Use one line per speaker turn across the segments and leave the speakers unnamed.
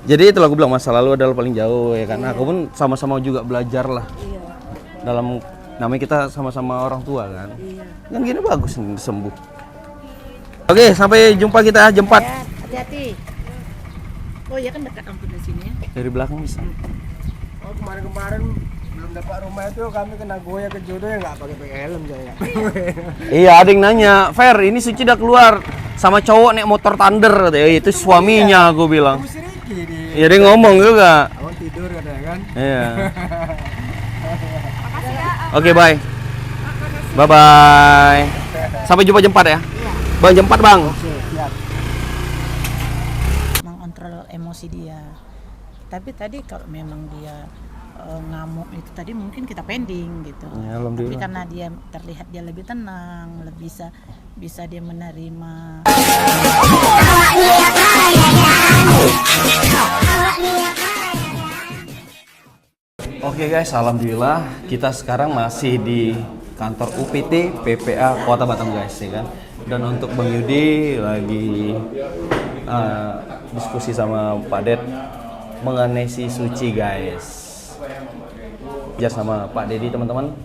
Jadi itulah aku bilang masa lalu adalah paling jauh ya kan. Aku pun sama-sama juga belajar lah.
Iya.
Dalam namanya kita sama-sama orang tua kan.
Iya.
Kan gini bagus nih sembuh. Oke, sampai jumpa kita jam 4.
Ya, hati-hati. Oh iya kan dekat kampung dari sini ya.
Dari belakang bisa.
Oh kemarin belum dapat rumah itu kami kena goyah ke jodoh ya nggak pakai helm saya.
Iya, ada yang nanya, Fer, ini Suci udah keluar sama cowok naik motor Thunder, itu suaminya aku bilang.
Si Ricky di.
Iya, dia ngomong juga.
Awal tidur katanya kan.
Iya. Oke, bye. Bye bye. Sampai jumpa jam 4 ya. Bang, jam 4, Bang.
Oke, siap.
Mengontrol emosi dia. Tapi tadi kalau memang dia ngamuk itu tadi mungkin kita pending gitu.
Ya,
Tapi
alhamdulillah.
karena dia terlihat dia lebih tenang, lebih bisa dia menerima.
Oke guys, alhamdulillah kita sekarang masih di kantor UPT PPA Kota Batam guys ya kan. Dan untuk Bang Yudi lagi diskusi sama Pak Ded mengenai si Suci guys. Ya sama Pak Dedi teman-teman,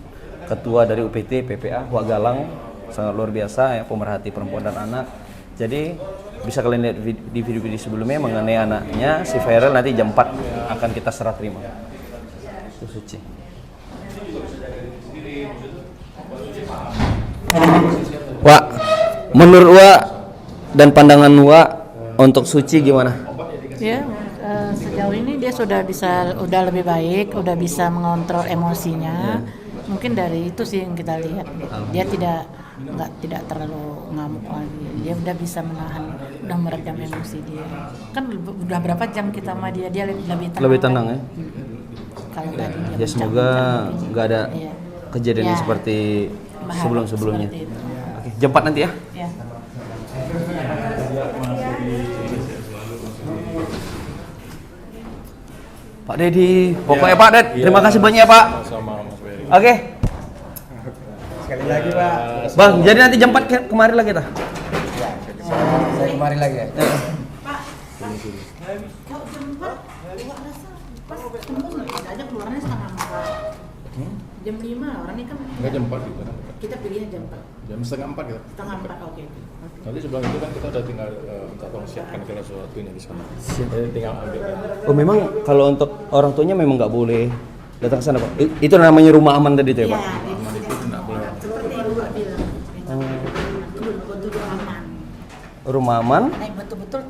ketua dari UPT PPA Wagalang, sangat luar biasa ya, pemerhati perempuan dan anak. Jadi bisa kalian lihat di video-video sebelumnya mengenai anaknya si Viral, nanti jam 4 akan kita serah terima. Itu Suci. Wak, menurut Wak dan pandangan Wak untuk Suci gimana?
Ya, sejauh ini dia udah lebih baik, udah bisa mengontrol emosinya. Mungkin dari itu sih yang kita lihat. Dia tidak terlalu ngamuk lagi. Dia udah bisa menahan, udah meredam emosi dia. Kan udah berapa jam kita sama dia lebih tenang.
Lebih tenang ya.
Kalau tadi dia
Ya semoga nggak ada
Iya.
kejadian
Ya.
seperti
Berharap
sebelum-sebelumnya.
seperti itu.
Oke, jam 4 nanti ya.
Ya.
Pak Dedi, pokoknya Pak Ded, terima kasih banyak ya Pak.
Sama Mas Ferry.
Oke,
Sekali lagi Pak.
Bang, jadi nanti jam 4 kemari lah kita.
Saya kemari lagi ya.
Kalau jam 4, Wak rasa pas tembus nggak ada keluarnya setengah 4. Jam 5 orang ini kan
Enggak jam 4 gitu.
kita pilihnya jam 4.
Jam setengah 4 gitu.
Setengah 4, oke.
Nanti sebelum itu kan kita udah tinggal minta tolong siapkan segala sesuatunya di sana. Jadi tinggal ambil.
Oh memang kalau untuk orang tuanya memang nggak boleh datang ke sana Pak. Itu namanya rumah aman tadi tuh ya Pak.
Aman itu tidak boleh.
Seperti yang Wak bilang. Itu betul-betul aman.
Rumah aman.
Nah, betul-betul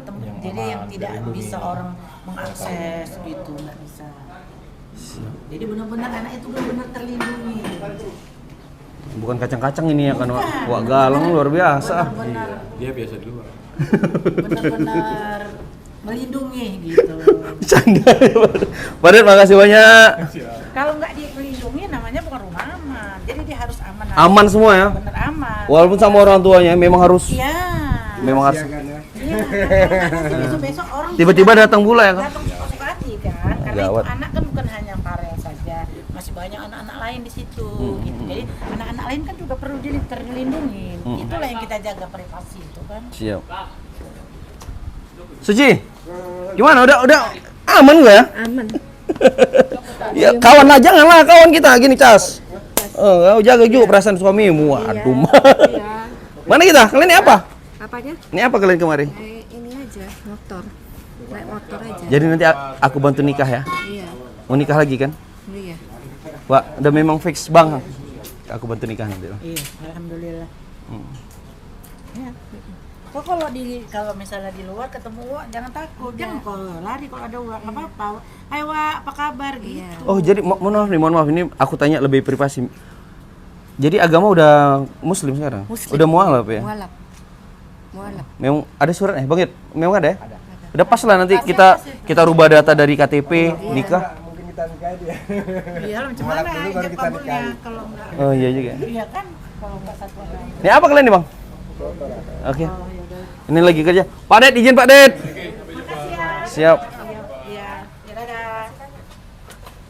jadi yang tidak bisa orang mengakses gitu, nggak bisa. Jadi benar-benar anak itu benar-benar terlindungi.
Bukan kacang-kacang ini ya kan Wak Galang luar biasa.
Benar-benar
Dia biasa di luar.
benar-benar melindungi gitu.
Canda. Pak Ded, makasih banyak.
Kalau nggak dilindungi namanya bukan rumah aman. Jadi dia harus aman.
Aman semua ya.
Benar aman.
Walaupun sama orang tuanya memang harus.
Iya.
Memang harus.
Iya. Besok-besok orang
Tiba-tiba datang pula ya kan.
datang suka hati kan. Karena
Gawat.
itu anak kan bukan hanya Farel saja, masih banyak anak-anak lain di situ gitu. Jadi anak-anak lain kan juga perlu terlindungi. Itulah yang kita jaga privasi itu kan.
Siap. Suci, gimana? Udah aman gak ya?
Aman.
Ya kawan lah, janganlah kawan kita gini cas. Kau jaga juga perasaan suamimu. Waduh.
Iya.
Mana kita? Kalian ini apa?
Apanya?
Ini apa kalian kemari?
Ini aja, motor. Naik motor aja.
Jadi nanti aku bantu nikah ya.
Iya.
Mau nikah lagi kan?
Iya.
Wah, udah memang fix bang. Aku bantu nikah nanti.
Iya, alhamdulillah. Ya. Kok kalau misalnya di luar ketemu Wak jangan takut, jangan kalau lari kalau ada Wak nggak apa-apa. Hai Wak, apa kabar gitu.
Oh jadi mohon maaf ini aku tanya lebih privasi. Jadi agama udah Muslim sekarang?
Muslim.
Udah mualaf ya?
Mualaf. Mualaf.
Memang ada surat Bang Yud? Memang ada ya? Udah pas lah nanti kita rubah data dari KTP nikah.
Mungkin kita nikahin dia.
Iya, macam mana
dulu baru
aja
kita
kabulnya
nikahin.
kalau enggak.
Oh iya juga.
Iya kan, kalau enggak satu orang.
Ini apa kalian nih bang? Oke. Ini lagi kerja. Pak Ded, izin Pak Ded. Siap.
Iya, ya dadah.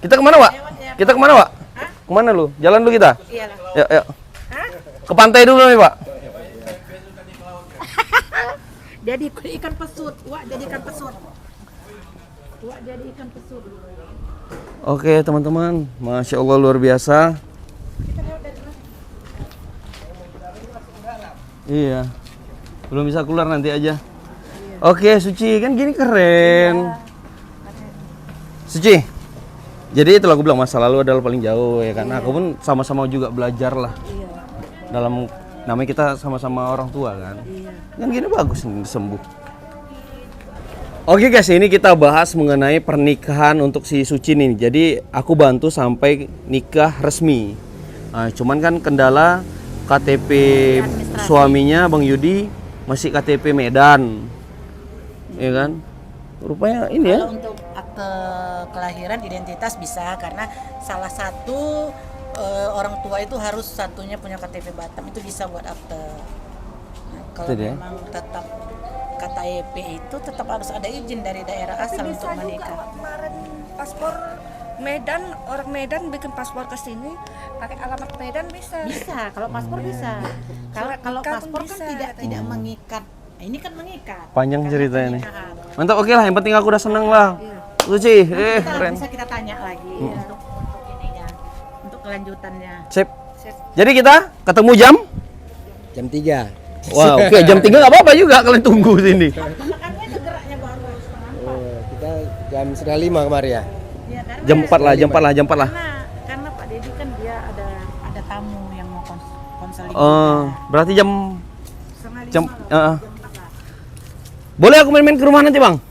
Kita kemana Wak? Kita kemana Wak? Kemana lu? Jalan dulu kita?
Iyalah.
Yuk, yuk.
Hah?
Ke pantai dulu nih Pak.
Jadi ikan pesut, Wak jadi ikan pesut. Tua jadi ikan pesut.
Oke teman-teman, Masya Allah luar biasa. Iya, belum bisa keluar nanti aja. Oke Suci, kan gini keren. Suci, jadi itulah aku bilang masa lalu adalah paling jauh ya kan. Aku pun sama-sama juga belajar lah. Dalam namanya kita sama-sama orang tua kan. Kan gini bagus nih, sembuh. Oke guys, ini kita bahas mengenai pernikahan untuk si Suci nih. Jadi aku bantu sampai nikah resmi. Nah, cuman kan kendala KTP suaminya Bang Yudi masih KTP Medan, ya kan? Rupanya ini ya.
Kalau untuk akte kelahiran identitas bisa, karena salah satu orang tua itu harus satunya punya KTP Batam, itu bisa buat akte. Nah, kalau
Itu dia.
memang tetap KTP itu tetap harus ada izin dari daerah asal untuk menikah.
Kemarin paspor Medan, orang Medan bikin paspor ke sini pakai alamat Medan bisa.
Bisa, kalau paspor bisa. Kalau
nikah pun
paspor kan
bisa,
tidak mengikat. Nah, ini kan mengikat.
Panjang
Karena
cerita ini.
pernikahan.
Mantap, oke lah. Yang penting aku udah seneng lah. Suci, keren.
Bisa kita tanya lagi untuk ininya, untuk kelanjutannya.
Sip. Jadi kita ketemu jam?
Jam 3.
Wah, oke, jam 3 nggak apa-apa juga kalian tunggu sini.
Makanya itu geraknya baru setengah 4.
Kita jam 4:30 kemarin ya.
Ya, karena
Jam 4 lah, jam 4 lah, jam 4 lah.
karena Pak Dedi kan dia ada tamu yang mau konseling.
Berarti jam
Setengah 5
jam
lah.
boleh aku main-main ke rumah nanti, Bang?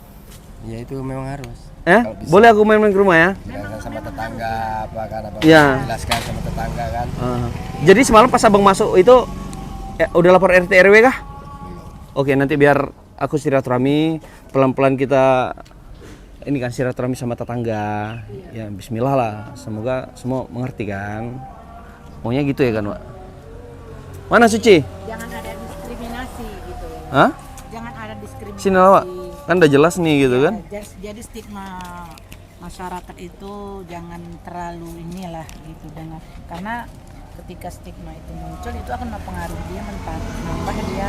Ya itu memang harus.
Ya? Boleh aku main-main ke rumah ya?
Biasa sama tetangga apa kan abang
Iya.
jelaskan sama tetangga kan.
Jadi semalam pas Abang masuk itu udah lapor RT RW kah? Oke, nanti biar aku silaturahmi, pelan-pelan kita ini kan silaturahmi sama tetangga. Ya bismillah lah, semoga semua mengerti kan. Maunya gitu ya kan, Pak? Mana Suci?
Jangan ada diskriminasi gitu ya.
Hah?
Jangan ada diskriminasi.
Sini lah, Pak. Kan udah jelas nih gitu kan.
Jadi stigma masyarakat itu jangan terlalu inilah gitu, karena ketika stigma itu muncul itu akan mempengaruhi dia, menambah dia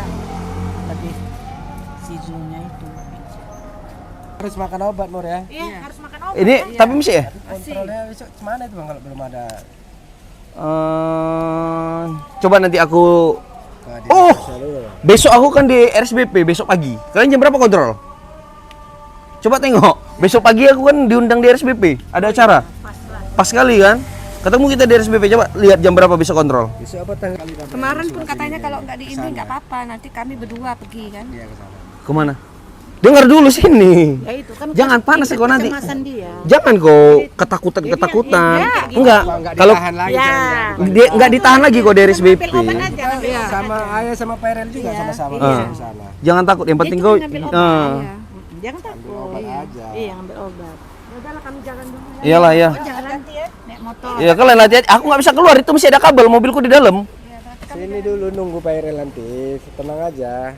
lebih sizunya itu.
Harus makan obat Nur ya.
Iya, harus makan obat.
Ini tapi mesti ya?
Kontrolnya besok gimana itu bang kalau belum ada?
Coba nanti aku.
Ke dinas
Oh,
sosial dulu.
besok aku kan di RSBP besok pagi. Kalian jam berapa kontrol? Coba tengok. Besok pagi aku kan diundang di RSBP. Ada acara. Pas sekali kan? Ketemu kita di RSBP. Coba lihat jam berapa besok kontrol.
Besok apa tanggal?
Kemarin pun katanya kalau nggak diizin nggak apa-apa, nanti kami berdua pergi kan.
Iya ke sana.
Kemana? Dengar dulu sini.
Ya itu kan
Jangan panas kok nanti.
kecemasan dia.
Jangan kok ketakutan. Enggak. Kalau
Ditahan lagi
Ya.
kan,
dia enggak ditahan lagi kok di RSBP.
Obat aja, ambil obat
sama
aja.
ayah sama Perel juga sama-sama
Iya.
ke sana.
Jangan takut, yang penting
Dia
kau
cuma ngambil obat.
Iya.
Jangan takut.
Obat aja.
Iya, ambil obat.
Udahlah kami jalan dulu.
Iyalah ya.
Jalan naik motor.
Ya kalian hati-hati. Aku nggak bisa keluar, itu masih ada kabel mobilku di dalam.
Sini dulu nunggu Perel nanti, tenang aja.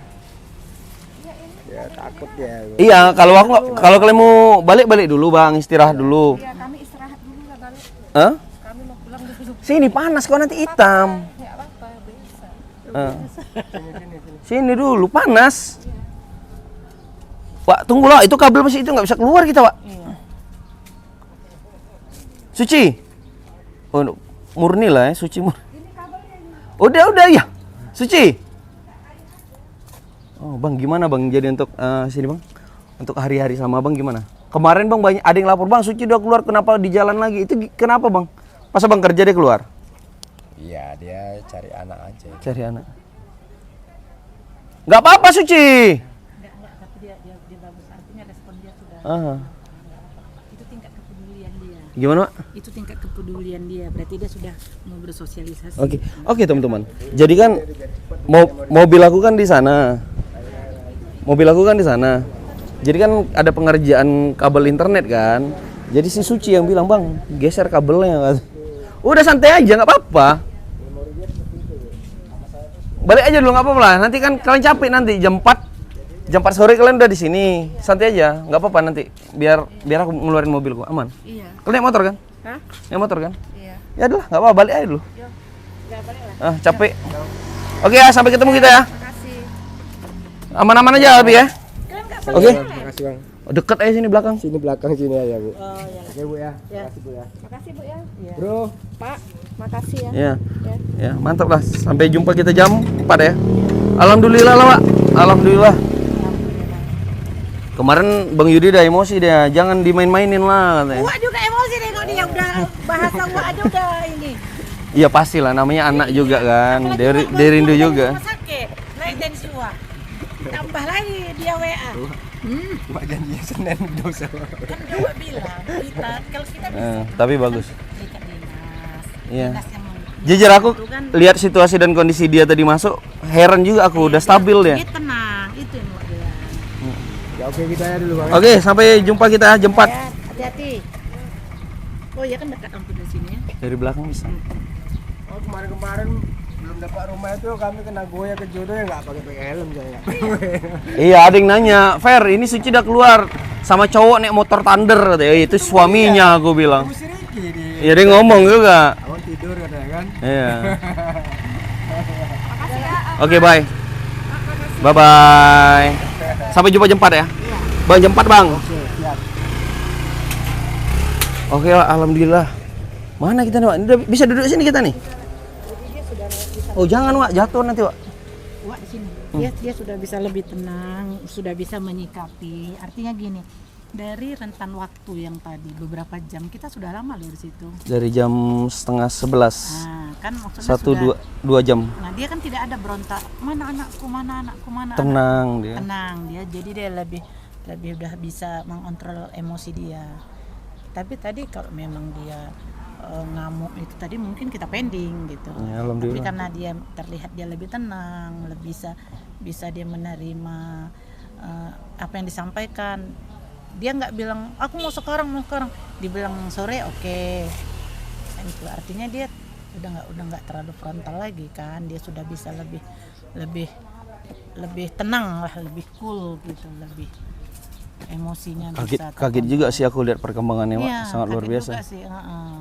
Ya takut ya.
Iya, kalau kalian mau balik dulu Bang, istirahat dulu.
Ya kami istirahat dulu lah balik.
Hah?
Kami mau pulang dulu.
Sini panas kok nanti hitam.
Ya apa bisa.
Sini dulu panas. Pak, tunggulah, itu kabel masih itu nggak bisa keluar kita, Pak. Suci. Oh, murni lah ya, Suci murni. Udah ya. Suci. Oh, Bang, gimana Bang? Jadi untuk sini Bang. Untuk hari-hari sama Bang gimana? Kemarin Bang banyak ada yang lapor, Bang, Suci udah keluar, kenapa di jalan lagi? Itu kenapa Bang? Pas Bang kerja dia keluar?
Iya, dia cari anak aja.
Cari anak. Nggak apa-apa Suci.
Tapi dia bagus, artinya respon dia sudah.
Aha.
Itu tingkat kepedulian dia.
Gimana, Pak?
Itu tingkat kepedulian dia, berarti dia sudah mau bersosialisasi.
Oke teman-teman. Jadi kan mobil aku kan di sana. Jadi kan ada pengerjaan kabel internet kan. Jadi si Suci yang bilang, Bang, geser kabelnya. Udah santai aja, nggak apa-apa. Balik aja dulu, nggak apa-apa lah. Nanti kan kalian capek nanti jam 4 sore kalian udah di sini. Santai aja, nggak apa-apa nanti. Biar aku ngeluarin mobilku aman.
Iya.
Kalian naik motor kan?
Hah?
Naik motor kan?
Iya.
Ya udah, nggak apa-apa, balik aja dulu. Capek. Oke ya, sampai ketemu kita ya.
Makasih.
Aman-aman aja Abi ya. Oke.
Terima kasih Bang.
Deket aja sini belakang.
Sini belakang sini aja, Bu.
Oh ya.
Oke, Bu ya.
Ya.
Makasih, Bu ya.
Makasih Bu ya.
Iya.
Bro,
Pak, makasih ya.
Ya.
Ya.
Ya, mantap lah. Sampai jumpa kita jam 4 ya. Alhamdulillah lah, Pak. Alhamdulillah. Kemarin Bang Yudi udah emosi dia, jangan dimain-mainin lah katanya.
Wak juga emosi nengok dia udah bahasa Wak aja udah ini.
Iya pastilah, namanya anak juga kan. Dia rindu juga.
Rumah sakit, naik tensi Wak. Tambah lagi dia WA.
Pak janjinya Senin dosa.
Kan udah Wak bilang kita kalau kita bisa
Tapi bagus.
terikat dinas.
Iya.
Dinas yang
Jujur aku
itu kan
lihat situasi dan kondisi dia tadi masuk, heran juga aku udah stabil dia.
dia tenang, itu yang Wak bilang.
Ya oke, kita ya dulu, Bang.
Oke, sampai jumpa kita jam 4.
Ya, hati-hati. Oh iya kan dekat kampung dari sini ya.
Dari belakang bisa.
Oh, kemarin belum dapat rumah itu kami kena goyah ke jodoh ya nggak pakai helm saya.
Iya, ada yang nanya, Fer, ini Suci udah keluar sama cowok naik motor Thunder katanya. Itu suaminya aku bilang.
Si Riki di
Iya, dia ngomong juga.
awal tidur katanya kan.
Iya. Oke, bye. Bye bye. Sampai jumpa jam 4 ya. Bang, jam 4, Bang.
Oke, siap.
Oke, Wak, alhamdulillah. Mana kita nih, Wak? Ini udah bisa duduk sini kita nih. Oh, jangan, Wak, jatuh nanti, Wak.
Wak di sini. Dia sudah bisa lebih tenang, sudah bisa menyikapi. Artinya gini, dari rentan waktu yang tadi beberapa jam kita sudah lama loh di situ.
Dari jam setengah 11.
Nah, kan maksudnya
1
sudah
2 jam.
Nah, dia kan tidak ada berontak, mana anakku, mana anakku, mana
Tenang
anakku.
dia.
Tenang dia. Jadi dia lebih udah bisa mengontrol emosi dia. Tapi tadi kalau memang dia ngamuk itu tadi mungkin kita pending gitu.
Ya,
Tapi
alhamdulillah.
karena dia terlihat dia lebih tenang, lebih bisa dia menerima apa yang disampaikan. Dia nggak bilang aku mau sekarang. Dibilang sore oke. Kan itu artinya dia udah nggak terlalu frontal lagi kan. Dia sudah bisa lebih tenang lah, lebih cool gitu, lebih emosinya bisa
Kaget juga sih aku lihat perkembangannya, Wak.
Iya,
Sangat luar
kaget
biasa.
juga sih,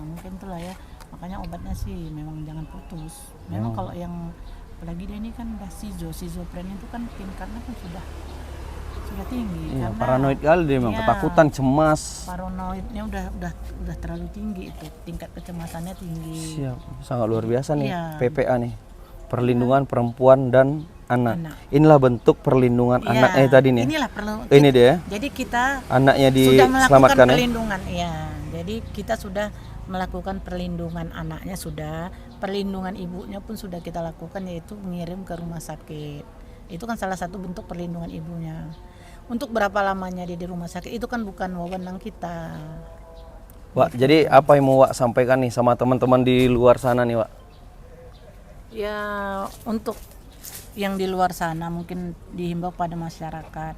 mungkin itulah ya. Makanya obatnya sih memang jangan putus. Memang kalau yang apalagi dia ini kan udah schizophrenia itu kan tingkatnya kan sudah tinggi.
Iya,
karena
paranoid kali dia memang,
iya,
ketakutan, cemas.
paranoidnya udah terlalu tinggi itu, tingkat kecemasannya tinggi.
Siap, sangat luar biasa nih
Iya.
PPA nih. Perlindungan perempuan dan anak.
Anak.
Inilah bentuk perlindungan
Iya,
anaknya tadi nih.
Inilah perlu.
Ini dia.
Jadi kita
Anaknya
sudah melakukan
diselamatkan ya.
perlindungan, iya. Jadi kita sudah melakukan perlindungan anaknya sudah, perlindungan ibunya pun sudah kita lakukan, yaitu mengirim ke rumah sakit. Itu kan salah satu bentuk perlindungan ibunya. Untuk berapa lamanya dia di rumah sakit itu kan bukan wewenang kita.
Wak, jadi apa yang mau Wak sampaikan nih sama teman-teman di luar sana nih, Wak?
Ya untuk yang di luar sana mungkin dihimbau pada masyarakat,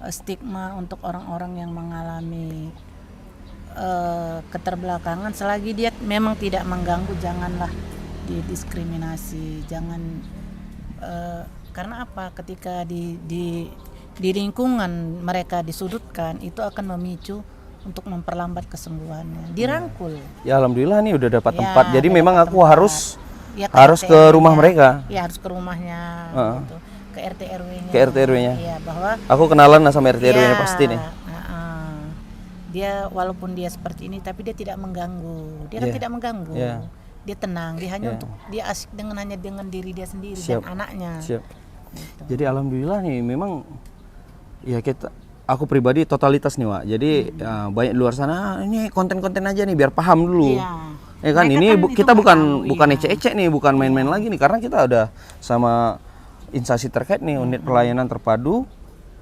stigma untuk orang-orang yang mengalami keterbelakangan, selagi dia memang tidak mengganggu janganlah didiskriminasi, jangan karena apa, ketika di lingkungan mereka disudutkan itu akan memicu untuk memperlambat kesembuhannya, dirangkul.
Ya alhamdulillah nih udah dapat
Ya,
tempat. Jadi
udah
memang
dapat
aku
tempat.
harus
Ya,
harus ke
RT-nya.
rumah mereka.
Ya harus ke rumahnya, gitu. Ke RT RW-nya.
Ke RT RW-nya.
Iya, bahwa
Aku kenalan lah sama RT RW-nya
ya,
pasti nih.
dia walaupun dia seperti ini tapi dia tidak mengganggu. Dia kan
Iya.
tidak mengganggu.
Iya.
Dia tenang, dia hanya
Iya.
untuk dia asik hanya dengan diri dia sendiri
Siap.
dan anaknya.
Siap.
Gitu.
Jadi alhamdulillah nih memang ya aku pribadi totalitas nih, Wak. Jadi ya, banyak di luar sana ini konten-konten aja nih biar paham dulu.
Iya.
Ya kan
Mereka
ini
kan
kita
itu
bukan
nggak tahu,
bukan
iya.
ecek-ecek nih, bukan main-main lagi nih karena kita udah sama instansi terkait nih, unit pelayanan terpadu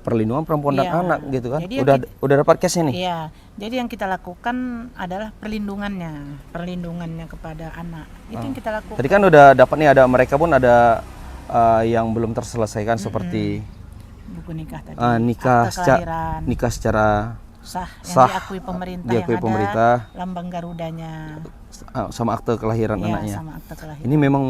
perlindungan perempuan dan
Iya.
anak gitu kan.
Jadi yang
Udah dapat case-nya nih.
Iya. Jadi yang kita lakukan adalah perlindungannya kepada anak. Itu yang kita lakukan.
Tadi kan udah dapat nih, ada mereka pun ada yang belum terselesaikan seperti
Buku nikah tadi.
nikah
Akte kelahiran.
nikah secara
sah yang
sah,
diakui pemerintah,
diakui
yang
pemerintah.
ada lambang Garudanya.
sama akte kelahiran
Iya,
anaknya.
sama akte kelahiran.
Ini memang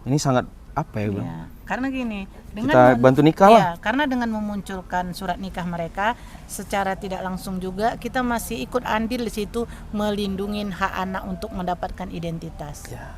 ini sangat apa ya, Bang?
Iya, karena gini,
Kita bantu nikah lah.
iya, karena dengan memunculkan surat nikah mereka secara tidak langsung juga kita masih ikut andil di situ melindungi hak anak untuk mendapatkan identitas.
Ya.